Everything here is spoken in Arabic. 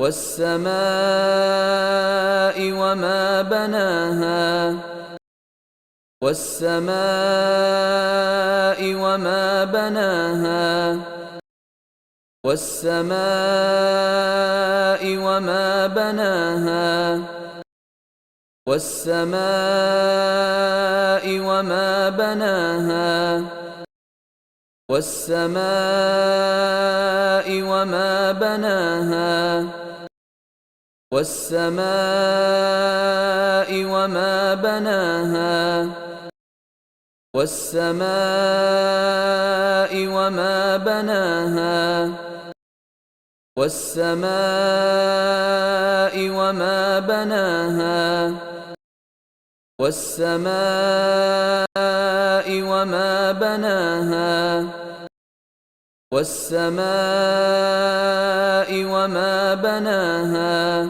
والسماء وما بناها والسماء وما بناها والسماء وما بناها والسماء وما بناها والسماء وما بناها والسماء وما بناها والسماء وما بناها والسماء وما بناها والسماء وما بناها والسماء وما بناها